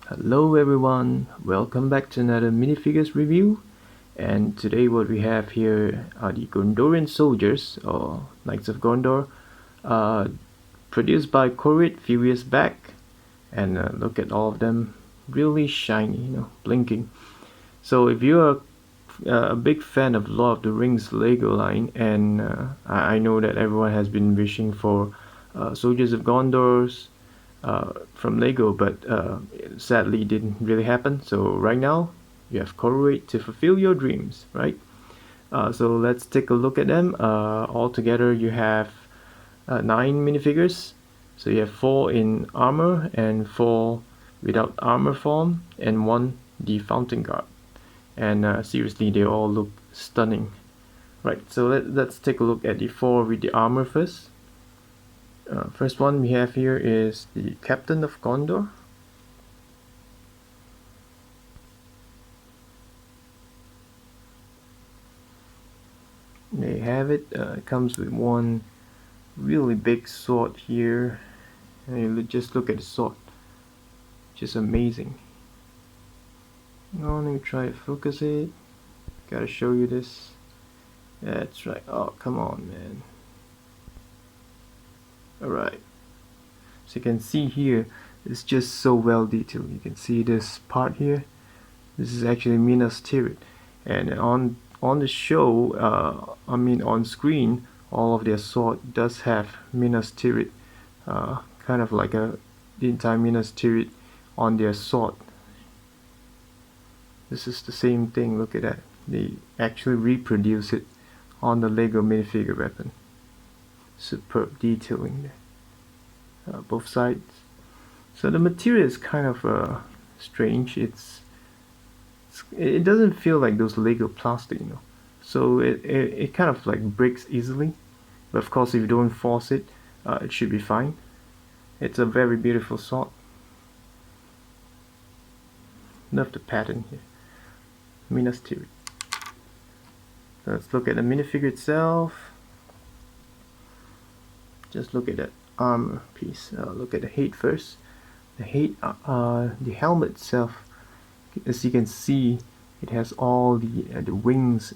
Hello everyone, welcome back to another minifigures review. And today what we have here are the Gondorian soldiers, or Knights of Gondor, uh, produced by Koruit a few years back. And look at all of them, really shiny, blinking. So if you're a big fan of Lord of the Rings Lego line, and I know that everyone has been wishing for Soldiers of Gondor's from Lego, but sadly didn't really happen. So right now you have Koruit to fulfill your dreams, right? So let's take a look at them. All together you have 9 minifigures. So you have 4 in armor and 4 without armor form, and 1 the fountain guard. And seriously, they all look stunning. Right, so let's take a look at the 4 with the armor first. First one we have here is the Captain of Gondor. There you have it. It comes with one really big sword here. And you just look at the sword. Just amazing. Let me try to focus it. Gotta show you this. That's right. Oh, come on, man. Alright. So you can see here, it's just so well detailed. You can see this part here. This is actually Minas Tirith. And on the show, on screen, all of their sword does have Minas Tirith, kind of like the entire Minas Tirith on their sword. This is the same thing. Look at that. They actually reproduce it on the Lego minifigure weapon. Superb detailing there. Both sides. So the material is kind of strange. It doesn't feel like those Lego plastic, So it kind of like breaks easily. But of course, if you don't force it, it should be fine. It's a very beautiful sword. Love the pattern here. Minas Tirith. So let's look at the minifigure itself. Just look at that armor piece. Look at the head first. The helmet itself, as you can see, it has all the wings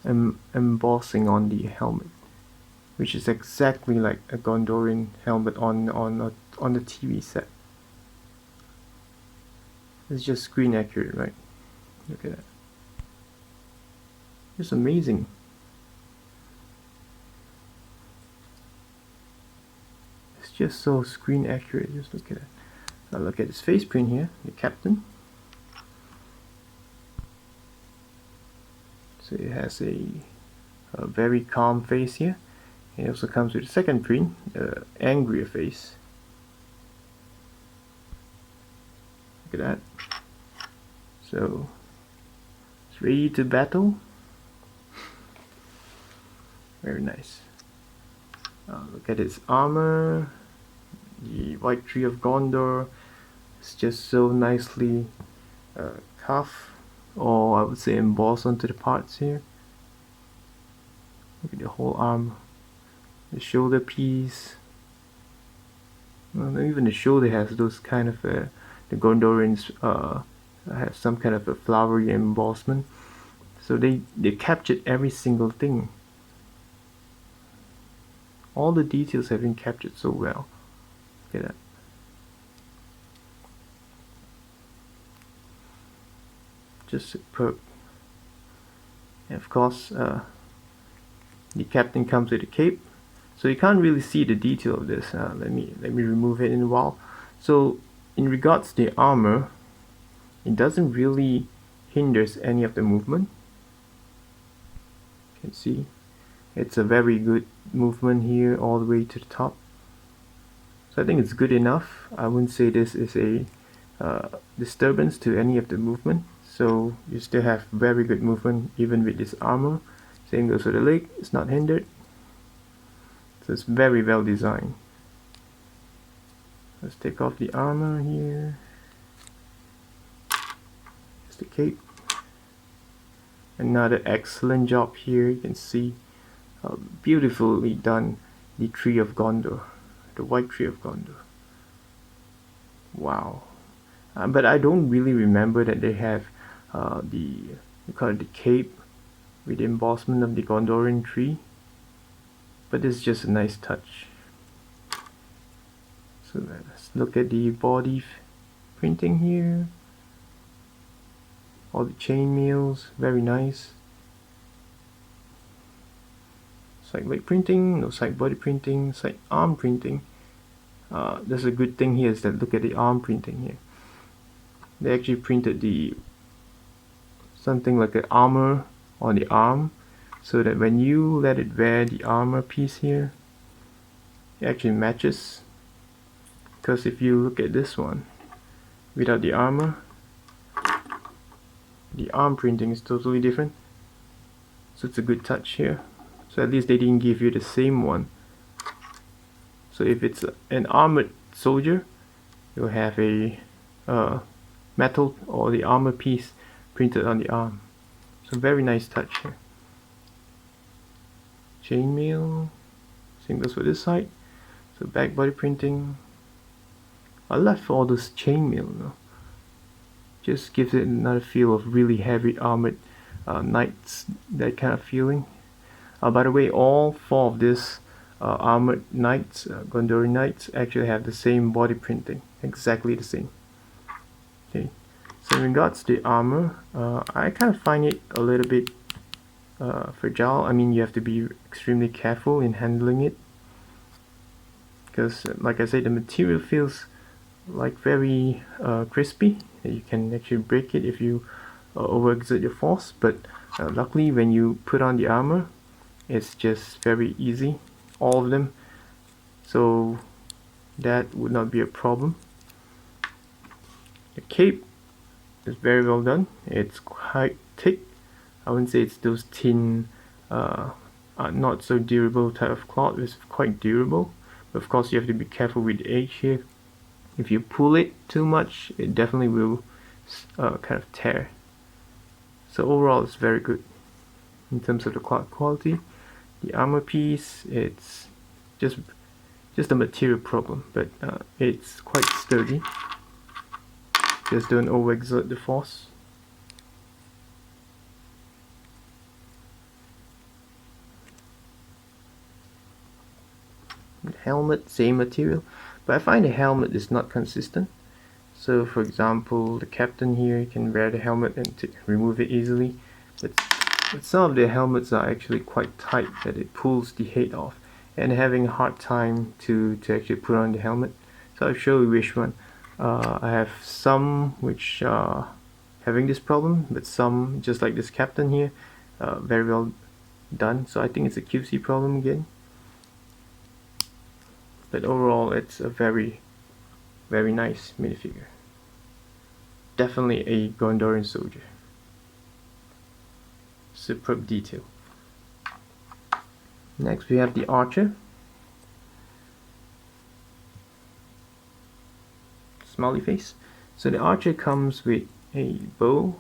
embossing on the helmet, which is exactly like a Gondorian helmet on the TV set. It's just screen accurate, right? Look at that. It's amazing. It's just so screen accurate. Just look at it. Now look at his face print here, the captain. So it has a very calm face here. It also comes with a second print, angrier face. Look at that. So it's ready to battle. Very nice. Look at its armor. The white tree of Gondor. It's just so nicely carved, or I would say embossed onto the parts here. Look at the whole arm, the shoulder piece. Well, even the shoulder has those kind of the Gondorians have some kind of a flowery embossment. So they captured every single thing. All the details have been captured so well. Look at that. Just superb. And of course, the captain comes with a cape, so you can't really see the detail of this. Let me remove it in a while. So in regards to the armor, it doesn't really hinders any of the movement. You can see it's a very good movement here all the way to the top. So I think it's good enough. I wouldn't say this is a disturbance to any of the movement. So you still have very good movement even with this armor. Same goes for the leg, it's not hindered. So it's very well designed. Let's take off the armor here. It's the cape. Another excellent job here. You can see how beautifully done the tree of Gondor, the white tree of Gondor. Wow. But I don't really remember that they have we call it the cape with the embossment of the Gondorian tree. But it's just a nice touch. So let's look at the body printing here. All the chainmails, very nice. Side leg printing, no side body printing, side arm printing. There's a good thing here is that look at the arm printing here. They actually printed the something like an armor on the arm, so that when you let it wear the armor piece here, it actually matches. Because if you look at this one without the armor, the arm printing is totally different. So it's a good touch here. So at least they didn't give you the same one. So if it's an armored soldier, you'll have a metal or the armor piece printed on the arm. So very nice touch here. Chainmail, same goes for this side. So back body printing. I love all this chainmail though. Just gives it another feel of really heavy armored knights, that kind of feeling. By the way, all four of these armored knights, Gondorian knights, actually have the same body printing, exactly the same. Okay, so in regards to the armor, I kind of find it a little bit fragile. I mean, you have to be extremely careful in handling it, because like I said, the material feels like very crispy. You can actually break it if you overexert your force, but luckily when you put on the armor, it's just very easy, all of them, so that would not be a problem. The cape is very well done. It's quite thick. I wouldn't say it's those thin not so durable type of cloth. It's quite durable, but of course you have to be careful with the edge here. If you pull it too much, it definitely will kind of tear. So overall it's very good in terms of the cloth quality. The armor piece, it's just a material problem, but it's quite sturdy. Just don't overexert the force. The helmet, same material, but I find the helmet is not consistent. So for example, the captain here can wear the helmet and remove it easily, but some of the helmets are actually quite tight that it pulls the head off, and having a hard time to actually put on the helmet. So I'll show you which one. I have some which are having this problem, but some, just like this captain here, very well done. So I think it's a QC problem again. But overall, it's a very, very nice minifigure. Definitely a Gondorian soldier. Superb detail. Next we have the archer. Smiley face. So the archer comes with a bow,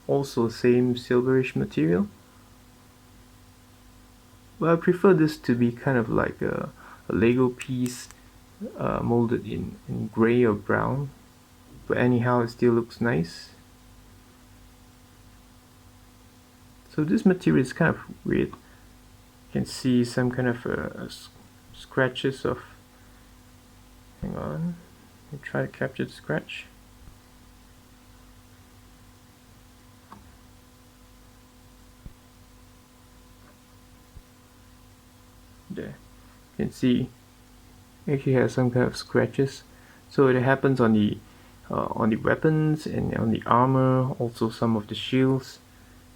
also same silverish material. But I prefer this to be kind of like a Lego piece molded in gray or brown, but anyhow it still looks nice. So this material is kind of weird. You can see some kind of scratches of, hang on, let me try to capture the scratch. There, you can see it actually has some kind of scratches. So it happens on the weapons and on the armor, also some of the shields.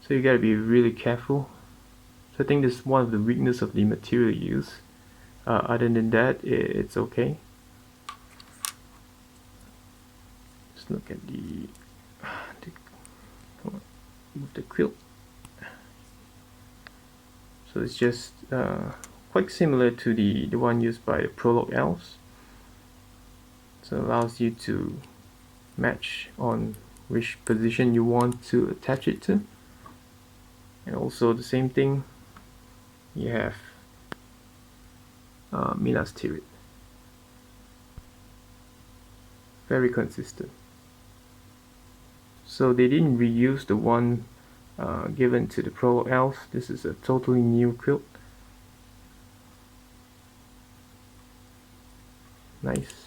So you gotta be really careful. So I think this is one of the weaknesses of the material used. Other than that, it's okay. Let's look at the move the quilt. So it's just quite similar to the one used by the Prologue elves. So it allows you to match on which position you want to attach it to. And also the same thing, you have Mina's turret. Very consistent. So they didn't reuse the one given to the Pro Elf. This is a totally new quilt. Nice.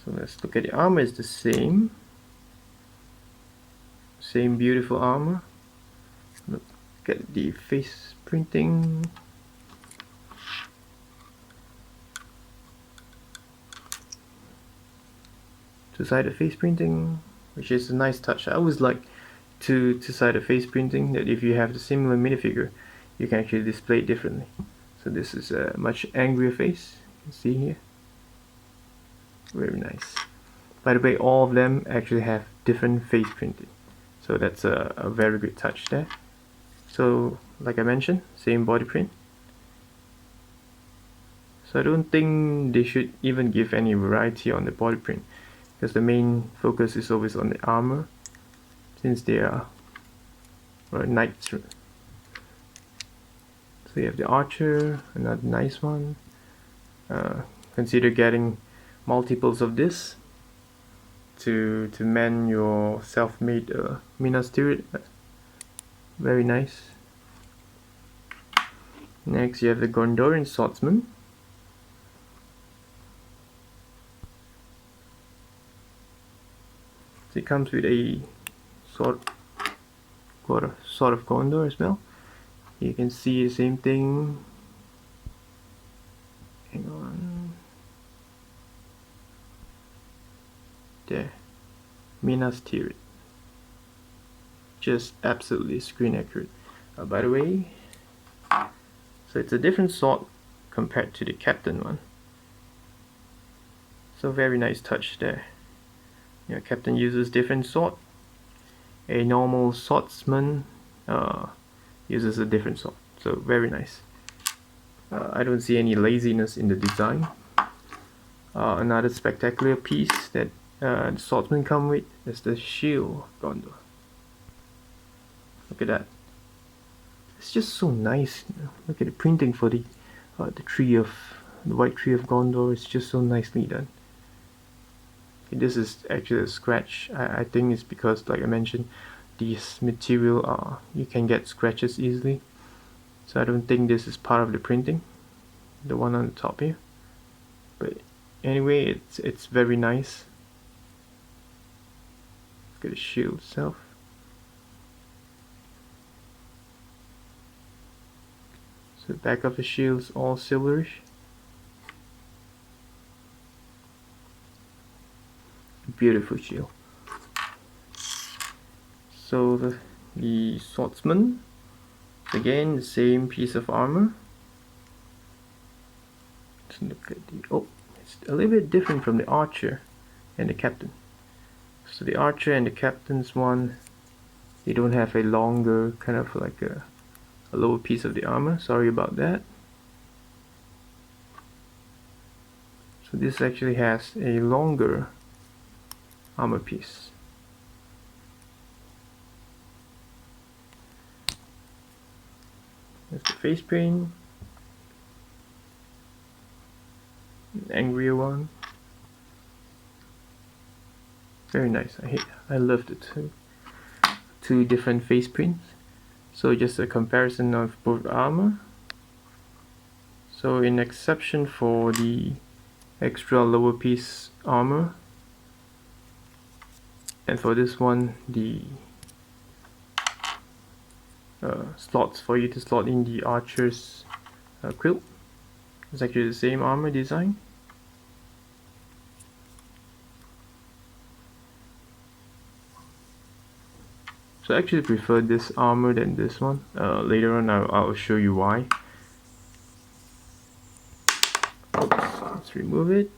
So let's look at the armor. It's the same beautiful armor. Look at the face printing. Two-sided face printing, which is a nice touch. I always like two-sided face printing, that if you have the similar minifigure, you can actually display it differently. So this is a much angrier face, you can see here. Very nice. By the way, all of them actually have different face printing, so that's a very good touch there. So like I mentioned, same body print. So I don't think they should even give any variety on the body print, because the main focus is always on the armor, since they are knights. So you have the archer, another nice one. Consider getting multiples of this to man your self-made Minas Tirith. Very nice. Next you have the Gondorian Swordsmen. So it comes with a sword of Gondor as well. You can see the same thing. Hang on. There. Minas Tirith. Just absolutely screen accurate. By the way, so it's a different sword compared to the captain one. So very nice touch there. Captain uses different sword. A normal swordsman uses a different sword. So very nice. I don't see any laziness in the design. Another spectacular piece that the swordsmen come with is the shield of Gondor. Look at that. It's just so nice. Look at the printing for the white tree of Gondor. It's just so nicely done. Okay, this is actually a scratch. I think it's because, like I mentioned, these material you can get scratches easily. So I don't think this is part of the printing, the one on the top here. But anyway, it's very nice. Look at the shield itself. So the back of the shield's all silverish. Beautiful shield. So the swordsman, again the same piece of armor. Let's look at it's a little bit different from the archer and the captain. So the archer and the captain's one, they don't have a longer kind of like a lower piece of the armor. Sorry about that. So this actually has a longer armor piece. That's the face paint. An angrier one. Very nice. I love the two different face prints. So just a comparison of both armor. So in exception for the extra lower piece armor, and for this one the slots for you to slot in the archer's quilt, it's actually the same armor design. So I actually prefer this armor than this one. Later on I'll show you why. Oops, let's remove it.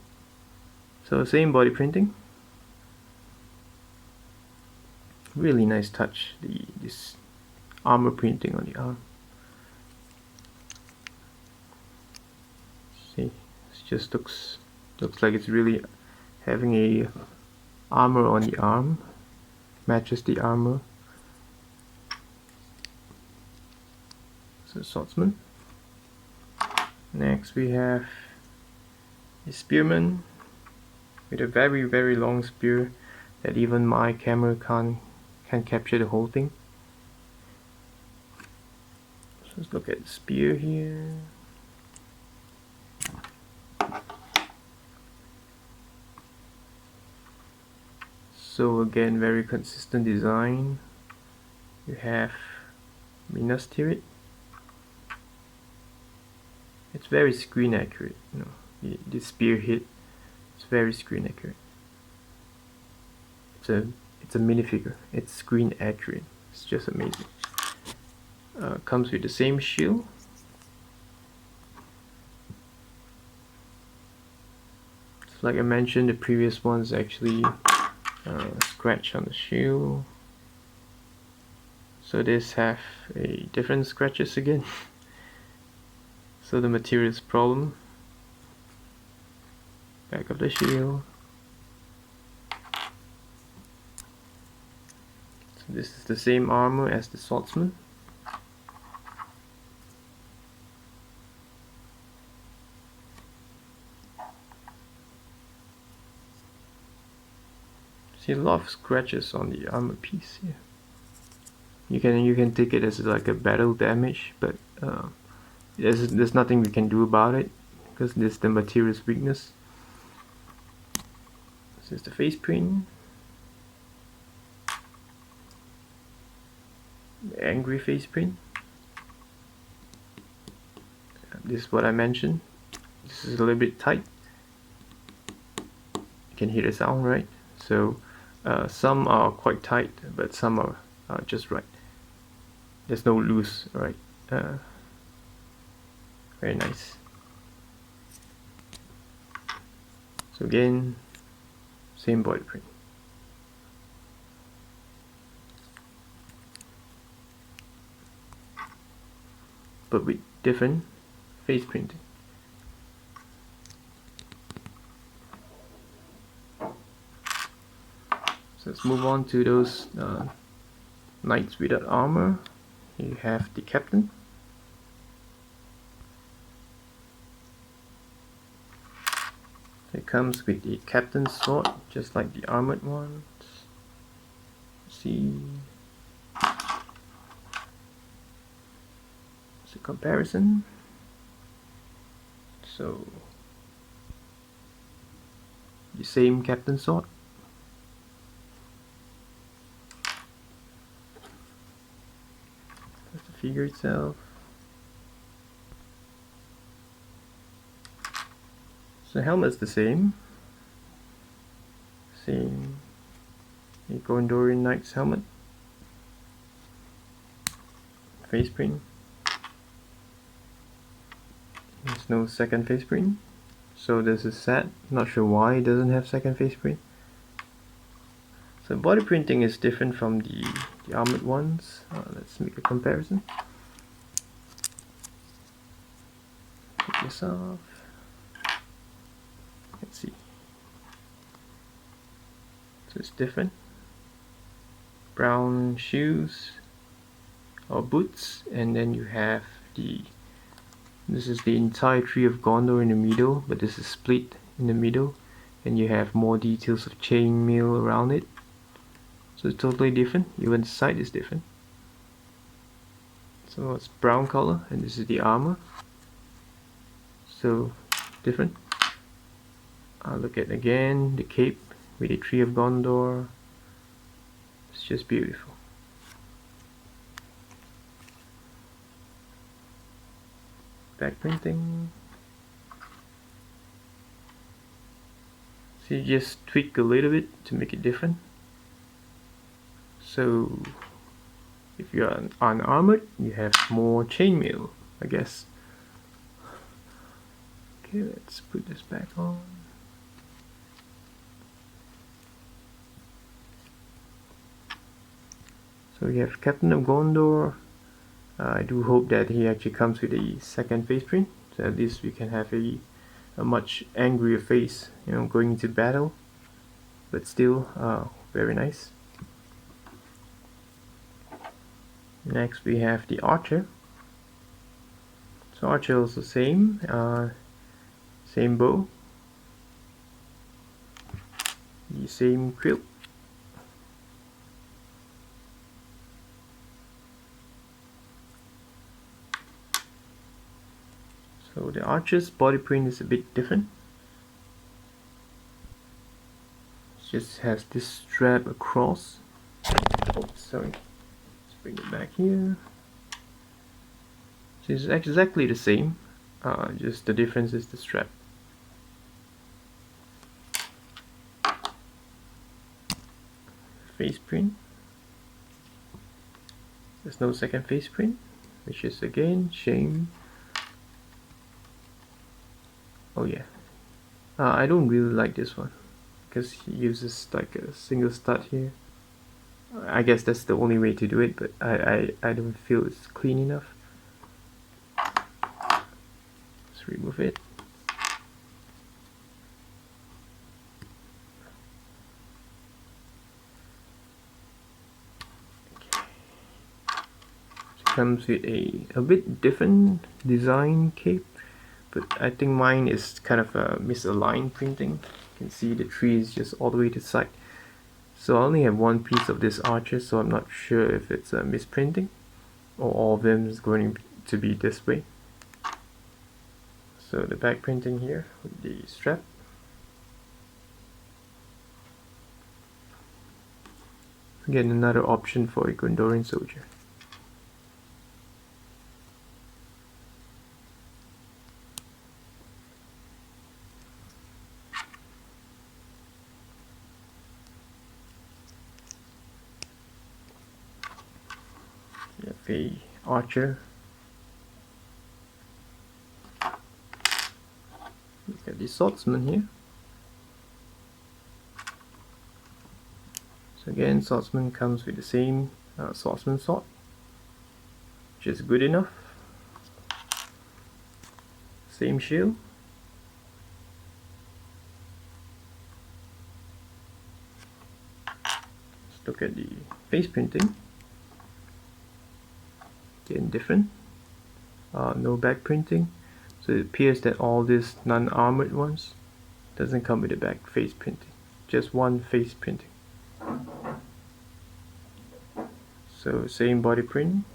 So same body printing. Really nice touch, this armor printing on the arm. See, it just looks like it's really having a armor on the arm. Matches the armor. So swordsman. Next we have the spearmen. with a very long spear that even my camera can't capture the whole thing. So let's look at the spear here. So again, very consistent design. You have Minas Tirith. It's very screen accurate, you know. The spear hit, it's very screen accurate. It's a minifigure. It's screen accurate. It's just amazing. Comes with the same shield. So like I mentioned, the previous ones actually scratch on the shield. So this have a different scratches again. So the material is problem. Back of the shield. So this is the same armor as the Swordsmen. See a lot of scratches on the armor piece here. You can take it as like a battle damage, but there's nothing we can do about it because this is the material's weakness. This is the face print. The angry face print. This is what I mentioned. This is a little bit tight. You can hear the sound, right? So some are quite tight, but some are just right. There's no loose, right? Very nice. So again, same body print. But with different face printing. So let's move on to those knights without armor. You have the captain. It comes with the captain's sword, just like the armored ones. See, it's a comparison. So the same captain's sword. That's the figure itself. So the helmet's the same. Same Gondorian knight's helmet. Face print. There's no second face print. So this is sad. Not sure why it doesn't have second face print. So body printing is different from the armored ones. Let's make a comparison. Take this off. Let's see. So it's different. Brown shoes or boots, and then you have this is the entire tree of Gondor in the middle, but this is split in the middle, and you have more details of chainmail around it. So it's totally different. Even the side is different. So it's brown color, and this is the armor. So different. Look at again the cape with the tree of Gondor. It's just beautiful. Back printing. So you just tweak a little bit to make it different. So if you're unarmored, you have more chainmail, I guess. Okay, let's put this back on. So we have Captain of Gondor. I do hope that he actually comes with a second face print, so at least we can have a much angrier face, you know, going into battle. But still, very nice. Next we have the archer. So archer is the same bow. same quilt. So the archer's body print is a bit different. It just has this strap across. Oh, sorry. Let's bring it back here. So it's exactly the same, just the difference is the strap. Face print. There's no second face print, which is again shame. Oh yeah, I don't really like this one because he uses like a single stud here. I guess that's the only way to do it, but I don't feel it's clean enough. Let's remove it. Okay. It comes with a bit different design cape, but I think mine is kind of a misaligned printing. You can see the tree is just all the way to the side. So I only have one piece of this archer, so I'm not sure if it's a misprinting or all of them is going to be this way. So the back printing here with the strap. Again, another option for a Gondorian soldier. You have a archer. Look at the swordsman here. So again, swordsman comes with the same swordsman sword, which is good enough. Same shield. Let's look at the face printing. Again, different. No back printing. So it appears that all these non-armored ones doesn't come with a back face printing. Just one face printing. So same body print.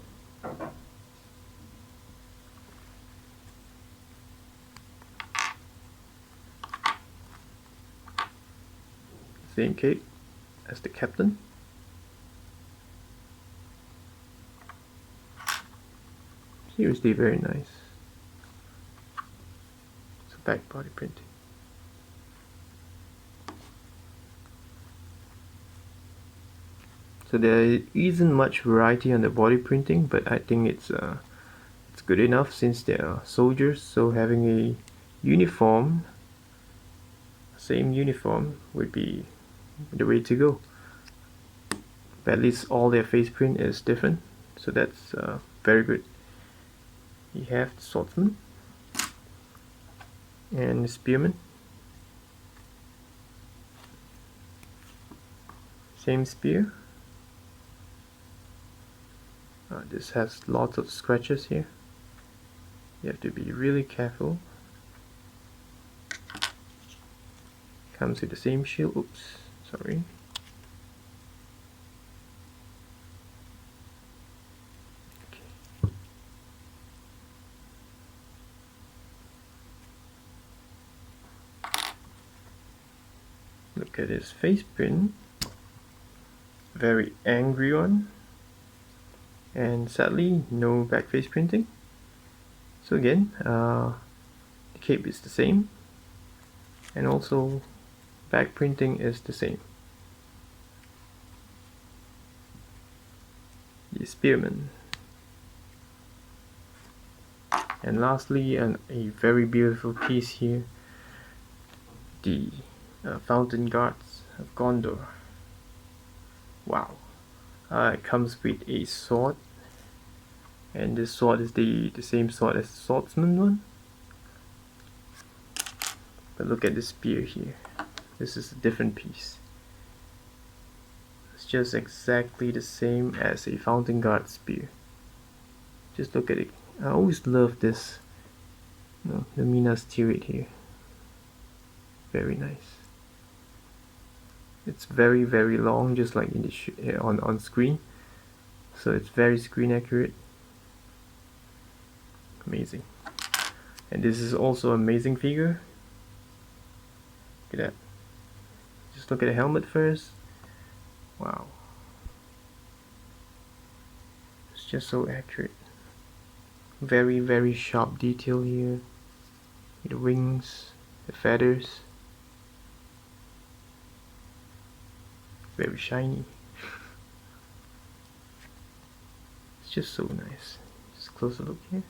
Same cape as the captain. Seriously very nice. So back body printing. So there isn't much variety on the body printing, but I think it's good enough since they are soldiers. So having a uniform, same uniform, would be the way to go. But at least all their face print is different, so that's very good. You have the swordsman and the spearmen. Same spear. This has lots of scratches here. You have to be really careful. Comes with the same shield. Oops, sorry. Okay. Look at his face print. Very angry one. And sadly, no back face printing. So again, the cape is the same, and also back printing is the same. The spearmen. And lastly, a very beautiful piece here, the Fountain Guards of Gondor. Wow. It comes with a sword, and this sword is the same sword as the swordsman one. But look at the spear here. This is a different piece. It's just exactly the same as a Fountain Guard spear. Just look at it. I always love this, the Minas Tirith here. Very nice. It's very long, just like in the on screen. So it's very screen accurate. Amazing. And this is also an amazing figure. Look at that. Just look at the helmet first. Wow. It's just so accurate. Very sharp detail here. The wings, the feathers. Very shiny. It's just so nice. Just closer look here.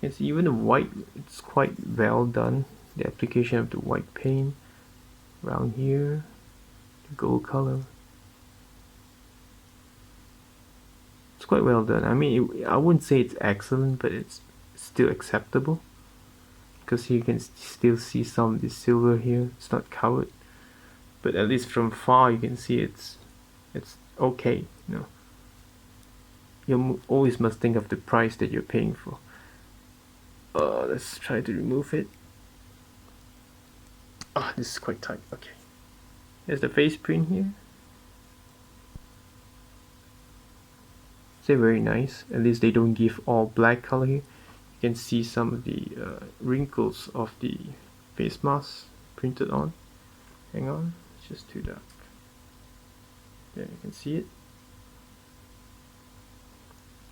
It's even the white, it's quite well done. The application of the white paint around here, the gold color. It's quite well done. I mean, I wouldn't say it's excellent, but it's still acceptable. Because you can still see some of the silver here. It's not covered, but at least from far you can see it's okay. You know, you always must think of the price that you're paying for. Let's try to remove it. Ah, this is quite tight. Okay, there's the face print here. It's very nice. At least they don't give all black color here. You can see some of the wrinkles of the face mask printed on. Hang on, it's just too dark. There, you can see it.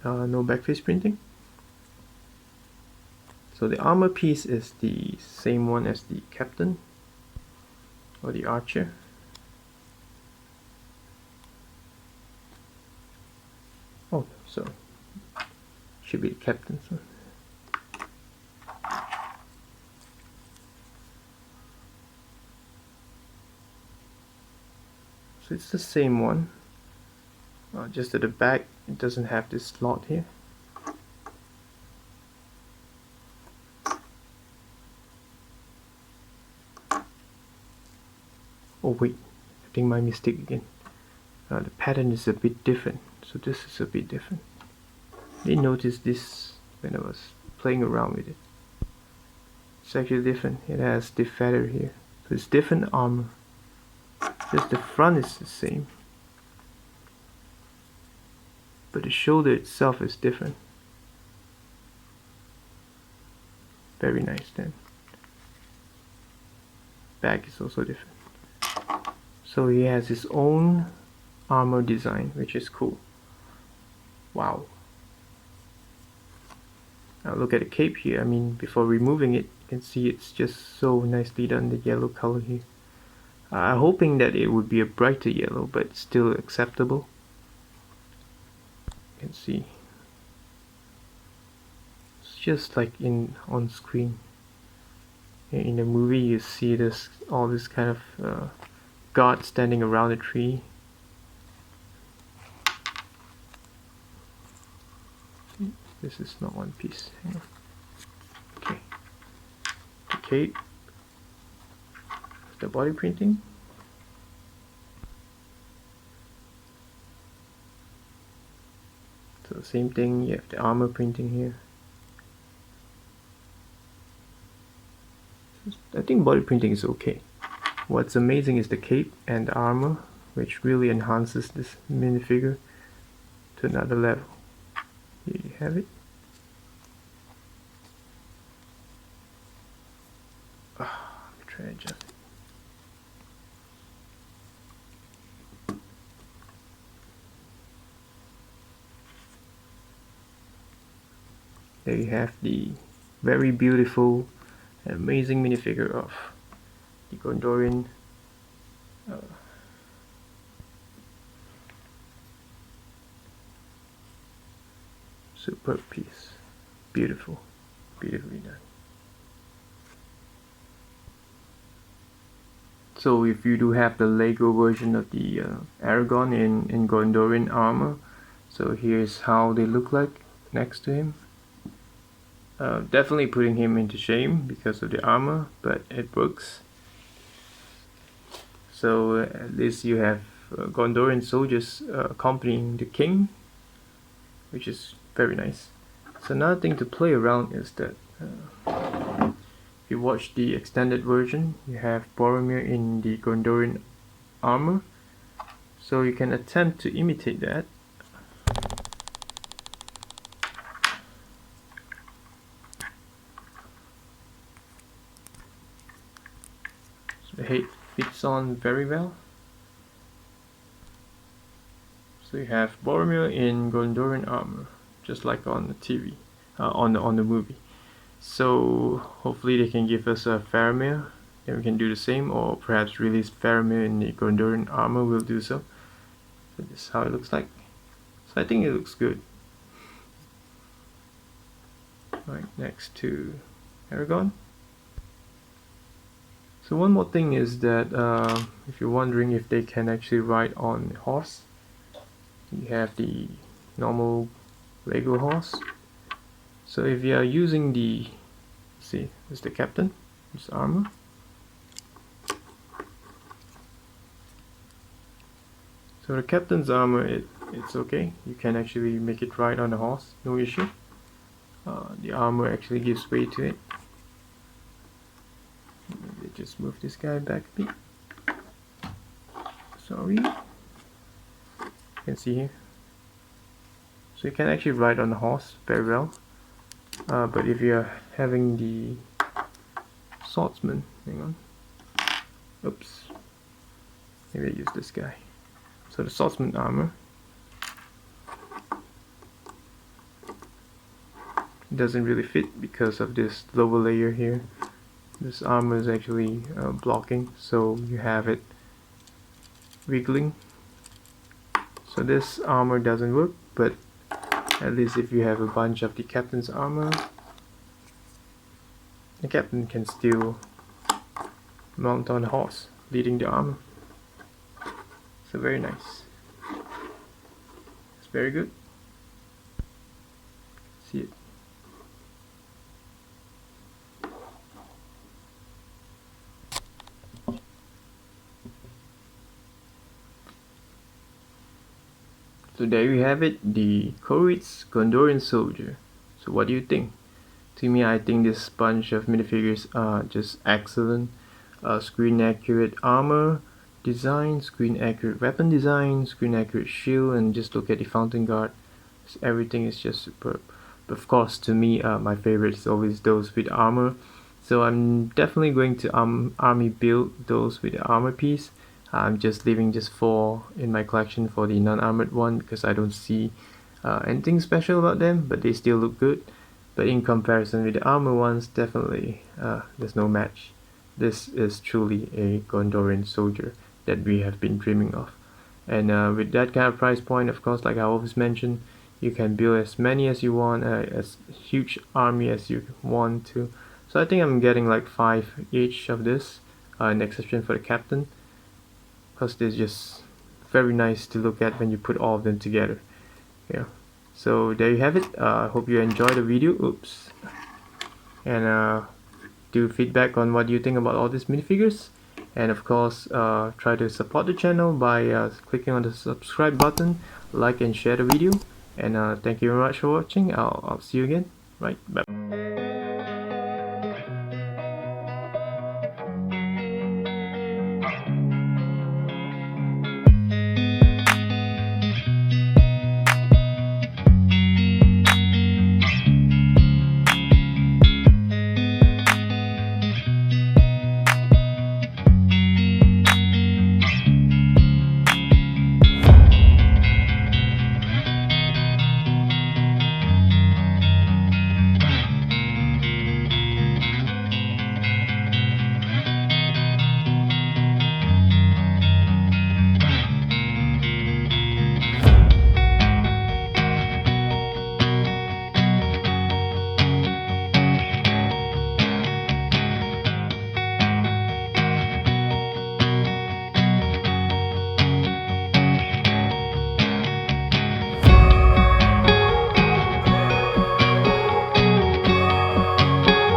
No backface printing. So the armor piece is the same one as the captain or the archer. Oh, so should be the captain. So. So it's the same one, just at the back it doesn't have this slot here. Oh wait, I think my mistake again. The pattern is a bit different, so this is a bit different. I didn't notice this when I was playing around with it. It's actually different. It has the feather here, so it's different armor. Just the front is the same, but the shoulder itself is different. Very nice then. Back is also different. So he has his own armor design, which is cool. Wow. Now look at the cape here. I mean, before removing it, you can see it's just so nicely done, the yellow color here. I'm hoping that it would be a brighter yellow, but still acceptable. You can see. It's just like on screen. In the movie you see this all this kind of guard standing around a tree. This is not one piece. Hang on. Okay. The cape. The body printing. So same thing, you have the armor printing here. I think body printing is okay. What's amazing is the cape and the armor, which really enhances this minifigure to another level. Here you have it. Let me try to adjust it. There you have the very beautiful and amazing minifigure of the Gondorian superb piece. Beautiful, beautifully done. So if you do have the Lego version of the Aragon in Gondorian armor, so here's how they look like next to him. Definitely putting him into shame because of the armor, but it works. So at least you have Gondorian soldiers accompanying the king, which is very nice. So another thing to play around is that if you watch the extended version, you have Boromir in the Gondorian armor, so you can attempt to imitate that. So it fits on very well. So you have Boromir in Gondorian armor, just like on the TV, on the movie. So hopefully they can give us a Faramir, then we can do the same, or perhaps release Faramir in the Gondorian armor. We'll do so. So this is how it looks like. So I think it looks good. Right, next to Aragorn. So one more thing is that if you're wondering if they can actually ride on a horse, you have the normal Lego horse. So if you are using the, see, this is the captain, this armor. So the captain's armor, it's okay. You can actually make it ride on the horse, no issue. The armor actually gives way to it. Maybe just move this guy back a bit. Sorry. You can see here. So you can actually ride on the horse very well. But if you're having the Swordsmen, hang on. Oops. Maybe I use this guy. So the Swordsman armor doesn't really fit because of this lower layer here. This armor is actually blocking, so you have it wiggling. So this armor doesn't work, but at least if you have a bunch of the captain's armor, the captain can still mount on the horse, leading the armor. So very nice. It's very good. See it. So there you have it, the Koruit's Gondorian soldier. So what do you think? To me, I think this bunch of minifigures are just excellent. Screen accurate armor design, screen accurate weapon design, screen accurate shield, and just look at the fountain guard. Everything is just superb. But of course, to me, my favorite is always those with armor. So I'm definitely going to army build those with the armor piece. I'm just leaving just 4 in my collection for the non-armored one because I don't see anything special about them, but they still look good. But in comparison with the armor ones, definitely there's no match. This is truly a Gondorian soldier that we have been dreaming of. And with that kind of price point, of course, like I always mention, you can build as many as you want, as huge army as you want to. So I think I'm getting like 5 each of this, an exception for the captain, because they're just very nice to look at when you put all of them together. Yeah. So there you have it. Hope you enjoyed the video. Oops. And do feedback on what you think about all these minifigures. And of course, try to support the channel by clicking on the subscribe button, like and share the video. And thank you very much for watching. I'll see you again. Right. Bye.